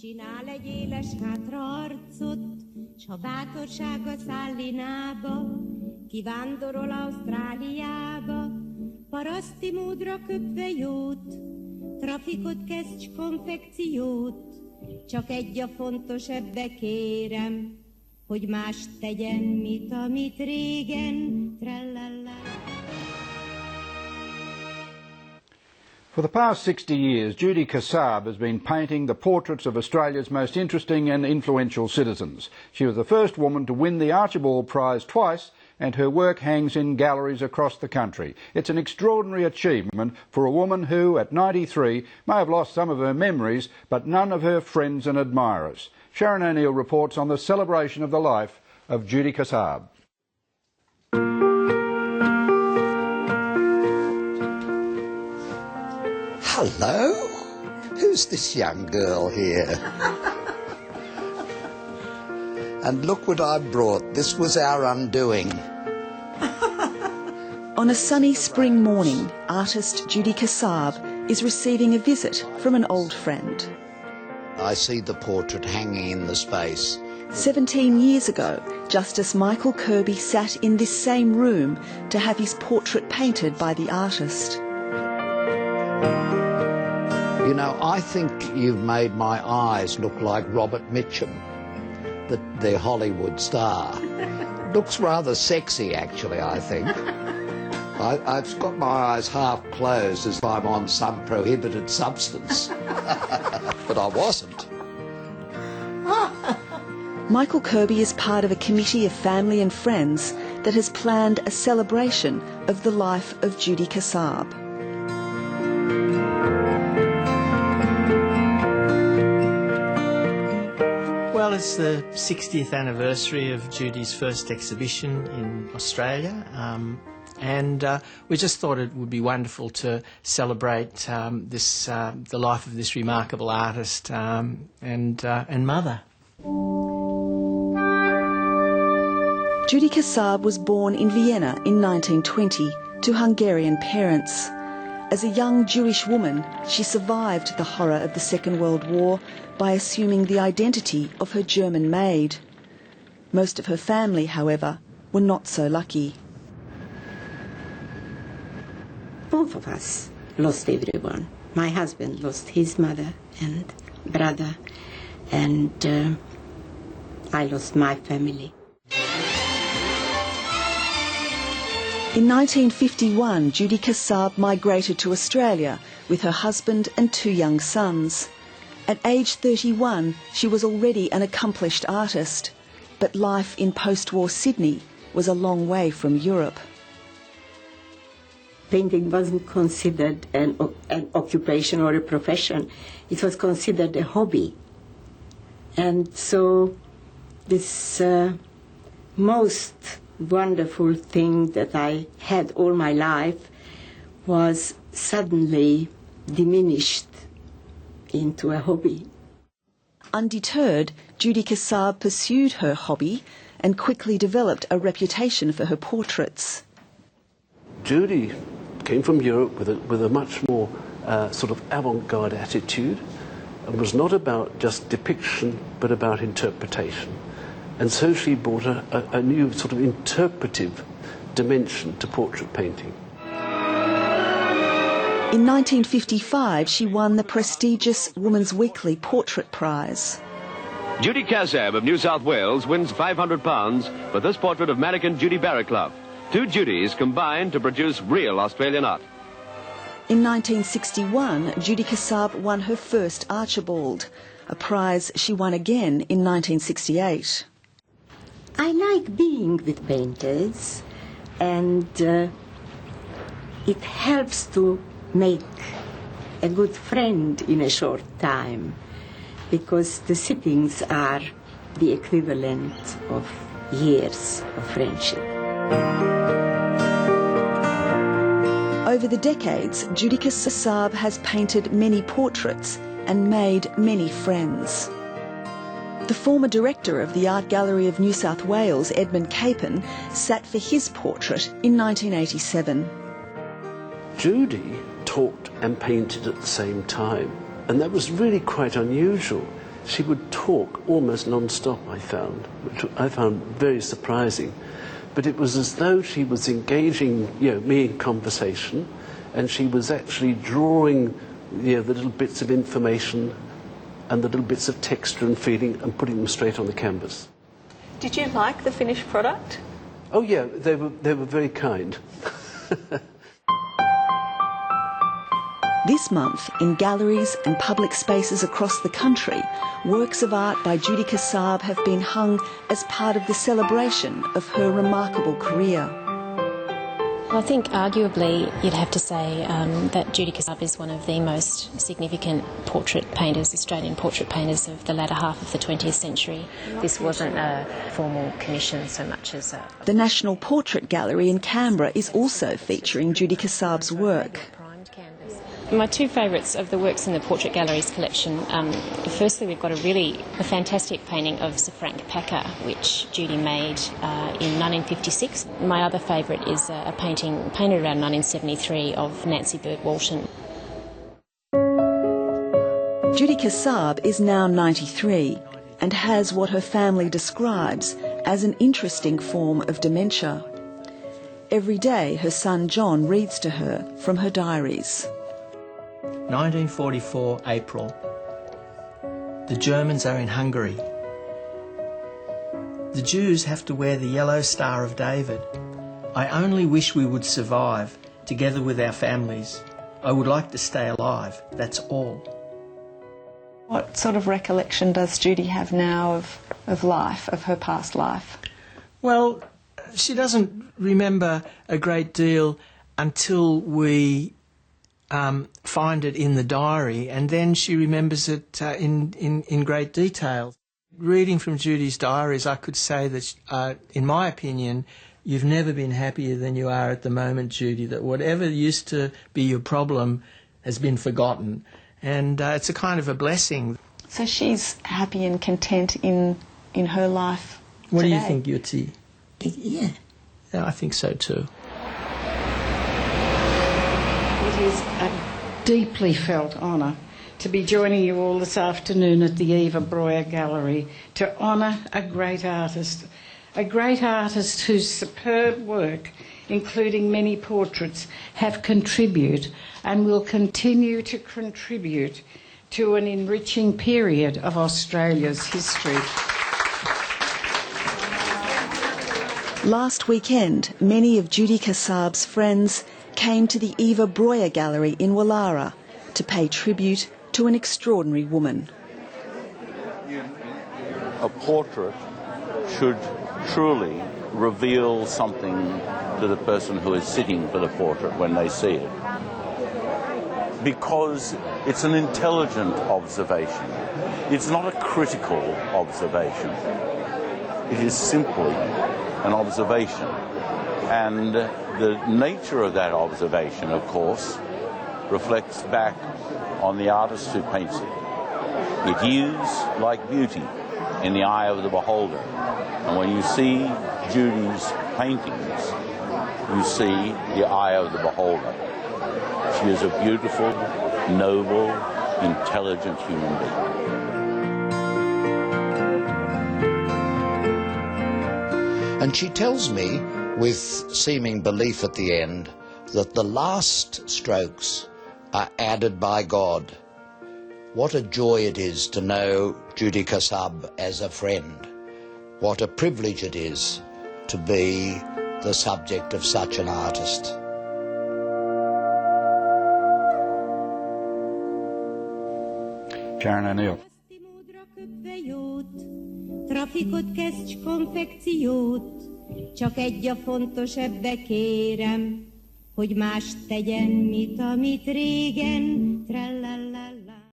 Csinál egy éles hátra arcot, s ha bátorsága száll Linába, kivándorol Ausztráliába, paraszti módra köpve jót, trafikot kezd s konfekciót, csak egy a fontos ebbe kérem, hogy mást tegyen, mit amit régen, trallala. For the past 60 years, Judy Cassab has been painting the portraits of Australia's most interesting and influential citizens. She was the first woman to win the Archibald Prize twice, and her work hangs in galleries across the country. It's an extraordinary achievement for a woman who, at 93, may have lost some of her memories, but none of her friends and admirers. Sharon O'Neill reports on the celebration of the life of Judy Cassab. Hello? Who's this young girl here? And look what I brought. This was our undoing. On a sunny spring morning, artist Judy Cassab is receiving a visit from an old friend. I see the portrait hanging in the space. 17 years ago, Justice Michael Kirby sat in this same room to have his portrait painted by the artist. You know, I think you've made my eyes look like Robert Mitchum, the Hollywood star. Looks rather sexy, actually, I think. I've got my eyes half closed as if I'm on some prohibited substance. But I wasn't. Michael Kirby is part of a committee of family and friends that has planned a celebration of the life of Judy Cassab. Well, it's the 60th anniversary of Judy's first exhibition in Australia, and we just thought it would be wonderful to celebrate the life of this remarkable artist and mother. Judy Cassab was born in Vienna in 1920 to Hungarian parents. As a young Jewish woman, she survived the horror of the Second World War by assuming the identity of her German maid. Most of her family, however, were not so lucky. Both of us lost everyone. My husband lost his mother and brother, and I lost my family. In 1951, Judy Cassab migrated to Australia with her husband and 2 young sons. At age 31, she was already an accomplished artist, but life in post-war Sydney was a long way from Europe. Painting wasn't considered an occupation or a profession. It was considered a hobby. And so this most wonderful thing that I had all my life was suddenly diminished into a hobby. Undeterred, Judy Cassab pursued her hobby and quickly developed a reputation for her portraits. Judy came from Europe with a much more sort of avant-garde attitude, and was not about just depiction but about interpretation. And so she brought a new sort of interpretive dimension to portrait painting. In 1955, she won the prestigious Woman's Weekly Portrait Prize. Judy Cassab of New South Wales wins £500 for this portrait of mannequin Judy Barraclough. 2 Judys combined to produce real Australian art. In 1961, Judy Cassab won her first Archibald, a prize she won again in 1968. I like being with painters, and it helps to make a good friend in a short time, because the sittings are the equivalent of years of friendship. Over the decades, Judy Cassab has painted many portraits and made many friends. The former director of the Art Gallery of New South Wales, Edmund Capon, sat for his portrait in 1987. Judy talked and painted at the same time. And that was really quite unusual. She would talk almost non-stop, I found, which I found very surprising. But it was as though she was engaging, me in conversation, and she was actually drawing, the little bits of information and the little bits of texture and feeling and putting them straight on the canvas. Did you like the finished product? Oh yeah, they were very kind. This month, in galleries and public spaces across the country, works of art by Judy Cassab have been hung as part of the celebration of her remarkable career. I think arguably you'd have to say that Judy Cassab is one of the most significant portrait painters, Australian portrait painters of the latter half of the 20th century. This wasn't a formal commission so much as a... The National Portrait Gallery in Canberra is also featuring Judy Cassab's work. My two favourites of the works in the Portrait Gallery's collection, firstly we've got a fantastic painting of Sir Frank Packer, which Judy made in 1956. My other favourite is a painting painted around 1973 of Nancy Bird Walton. Judy Cassab is now 93 and has what her family describes as an interesting form of dementia. Every day her son John reads to her from her diaries. 1944 April. The Germans are in Hungary. The Jews have to wear the yellow Star of David. I only wish we would survive, together with our families. I would like to stay alive, that's all. What sort of recollection does Judy have now of life, of her past life? Well, she doesn't remember a great deal until we find it in the diary, and then she remembers it in great detail. Reading from Judy's diaries, I could say that, in my opinion, you've never been happier than you are at the moment, Judy, that whatever used to be your problem has been forgotten. And it's a kind of a blessing. So she's happy and content in her life What today? do you think, Judy? Yeah. Yeah, I think so too. It is a deeply felt honour to be joining you all this afternoon at the Eva Breuer Gallery to honour a great artist whose superb work, including many portraits, have contributed and will continue to contribute to an enriching period of Australia's history. Last weekend, many of Judy Cassab's friends came to the Eva Breuer Gallery in Wallara to pay tribute to an extraordinary woman. A portrait should truly reveal something to the person who is sitting for the portrait when they see it, because it's an intelligent observation. It's not a critical observation. It is simply an observation. And the nature of that observation, of course, reflects back on the artist who paints it. It is like beauty in the eye of the beholder. And when you see Judy's paintings, you see the eye of the beholder. She is a beautiful, noble, intelligent human being. And she tells me, with seeming belief at the end, that the last strokes are added by God. What a joy it is to know Judy Cassab as a friend. What a privilege it is to be the subject of such an artist. Sharon O'Neill. Trafikot kezdj konfekciót, csak egy a fontos, ebbe kérem, hogy mást tegyen, mit amit régen